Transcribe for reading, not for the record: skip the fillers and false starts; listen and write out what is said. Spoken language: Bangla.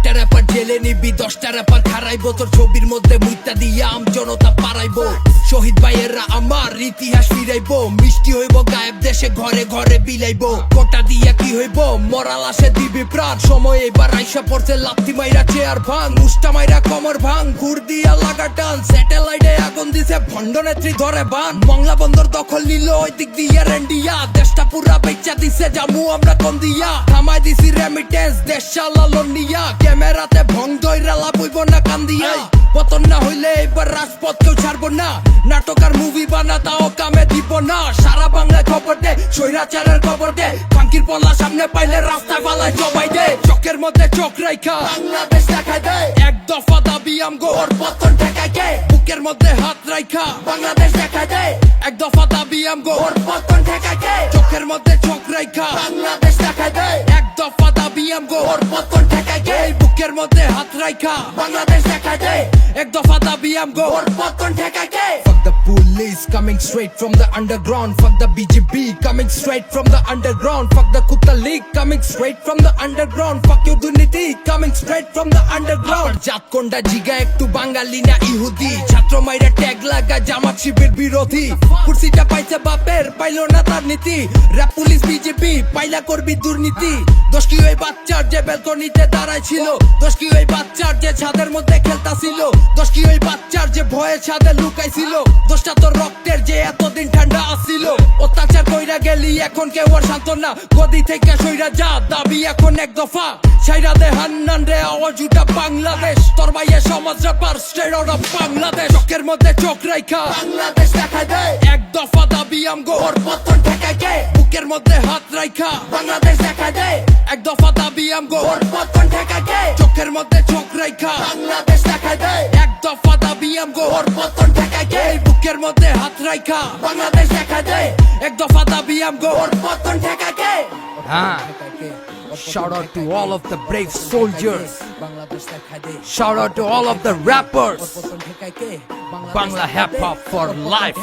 একটা র্যাপার জেলে নিবি, 10টা র্যাপার খারাইবো তোর ছবির মধ্যে মুইতা দিয়ে আম জনতা পারাইবো। শহীদ ভাইয়েরা আমার ইতিহাস ফিরাইবো, মিষ্টি হইব গায়েব দেশে ঘরে ঘরে বিলাইবো। কোটা দিয়া কি হইব মরাল আসে দিবি প্রাণ, সময় এবার আইসা পড়ছে লাথি মাইরা চেয়ার ভাঙ, মুষ্টা মাইরা কমর ভাঙ, ঘুর দিয়া লাগা টান, স্যাটেলাইটে আগুন দিছে ভণ্ড নেত্রী ধরে বান। মংলা বন্দর দখল নিল ওই দিক দিয়া রেন্ডিয়া, দেশটা পুরা বেচা দিছে জামু আমরা কোন দিয়া, থামাই দিছি রেমিটেন্স দেশ চালালো নিয়া, ক্যামেরাতে ভং দইরা লাভ হইব না কান দিয়া। পতন না হইলে এবার রাজপথ কেউ ছাড়বো না, নাটক আর মুভি বানা তাও কামে দিব না। সারা বাংলায় খবর দে, স্বৈরাচারের খবর দে, ফাঙ্কির পল্লা সামনে পাইলে রাস্তায় পালায় জবাই দে। চোখের মধ্যে চোখ রাইখা বাংলাদেশ দেখাই দে, এক দফা দাবি আমগো ওর পতন ঠেকাই কে। বুকের মধ্যে হাত রাইখা বাংলাদেশ দেখাই দে, এক দফা দাবি আমগো ওর পতন ঠেকাই কে। চোখের মধ্যে চোখ রাইখা বাংলাদেশ দেখাই দে, এক দফা দাবি আমগো ওর পতন ঠেকাই কে। বুকের মধ্যে হাত রাইখা বাংলাদেশ দেখাই দে, এক দফা দাবি আমগো ওর পতন ঠেকাই কে। Fuck the police coming straight from the underground, fuck the BJP coming straight from the underground, fuck the Kutta League coming straight from the underground, fuck your dugnity coming straight from the underground. জাত কোনটা জিগা একটু বাঙালি না ইহুদি, ছাত্র মাইরা ট্যাগ লাগা জামাত শিবির বিরোধী। কুর্সিটা পাইছে বাপের পাইলো না তার নীতি, র‍্যাপ পুলিশ বিজেপি পাইলা করবি দুর্নীতি। দোষ কি ওই বাচ্চার যে ব্যালকনিতে দাঁড়ায় ছিল, দোষ কি ওই বাচ্চার যে ছাদের মধ্যে খেলতাছিল, দোষ কি ওই বাচ্চার যে ভয়ে ছাদে লুকাইছিল, দোষটা তোর রক্তের যে এতদিন ঠান্ডা আসছিল। অত্যাচার কইরা গেলি এখন কেউ আর শান্ত না, গদি থেকে সইরা যা দাবি এখন এক দফা। ছাইরা দে হান্নান রে আওয়াজ উঠা বাংলাদেশ, তোর ভাইয়ের সমাজ রাপার স্ট্রেট আউট অফ বাংলাদেশ। চোখের মধ্যে চোখ রাইখা বাংলাদেশ দেখাই দে, এক দফা দাবি আমগো ওর পতন ঠেকাই কে। বুকের মধ্যে হাত রাইখা বাংলাদেশ দেখাই দে, এক দফা দাবি আমগো ওর পতন ঠেকাই কে। চোখের মধ্যে চোখ রাইখা বাংলাদেশ দেখাই দে, এক দফা দাবি আমগো ওর পতন ঠেকাই কে। বুকের মধ্যে হাত রাইখা বাংলাদেশ দেখাই দে, এক দফা দাবি আমগো ওর পতন ঠেকাই কে। Shout out to all of the brave soldiers, shout out to all of the rappers, Bangla hip hop for life.